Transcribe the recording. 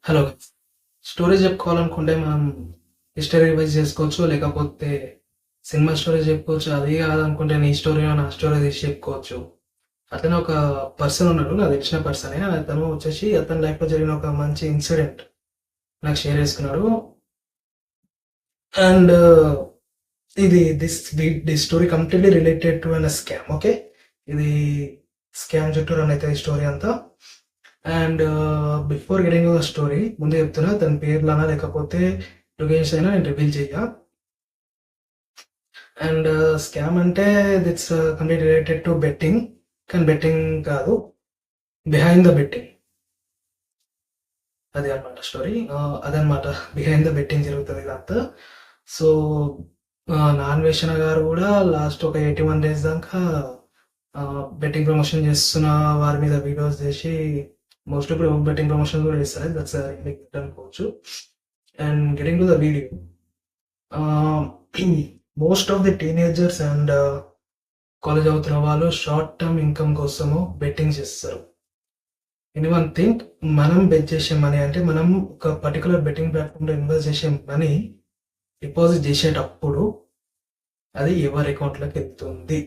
Hello. Story చెప్పుకోవాలనుకుంటే మనం history revise చేసుకోవచ్చు, లేకపోతే సినిమా స్టోరీ చెప్పుకోవచ్చు. అది కాదనుకుంటే నీ స్టోరీ నా స్టోరీ తీసి చెప్పుకోవచ్చు. అతను ఒక పర్సన్ ఉన్నాడు, నాకు తెలిసిన పర్సనే. అతను వచ్చేసి అతని లైఫ్లో జరిగిన ఒక మంచి ఇన్సిడెంట్ నాకు షేర్ చేసుకున్నాడు. అండ్ ఇది this story completely related to an scam. Okay, ఇది స్కామ్ చుట్టూ రన్ అవుతుంది ఈ స్టోరీ అంతా. And before getting the story ముందే చెప్తున్నా, తన పేర్లనా లేకపోతే లొకేషన్ అయినా నేను రివీల్ చెయ్య. అండ్ స్కామ్ అంటే it's complete related to betting, కానీ బెట్టింగ్ కాదు, బిహైండ్ ద బెట్టింగ్. అది అనమాట స్టోరీ. అదనమాట, బిహైండ్ ద బెట్టింగ్ జరుగుతుంది ఇదంతా. సో నాన్వేషణ గారు కూడా లాస్ట్ ఒక 81 days దాకా బెట్టింగ్ ప్రమోషన్ చేస్తున్న వారి మీద వీడియోస్ చేసి, మోస్ట్లీ ఇప్పుడు బెట్టింగ్ ప్రమోషన్ కూడా చేస్తారు. దట్స్ అనుకోవచ్చు. And getting to the video, most of the teenagers and college అవుతున్న వాళ్ళు షార్ట్ టర్మ్ ఇన్కమ్ కోసము బెట్టింగ్ చేస్తారు. ఎనీవన్ థింక్, మనం బెట్ చేసే మనీ అంటే మనం ఒక పర్టికులర్ బెట్టింగ్ ప్లాట్ఫామ్లో ఇన్వెస్ట్ చేసే మనీ డిపాజిట్ చేసేటప్పుడు అది ఎవరి అకౌంట్లోకి వెళ్తుంది.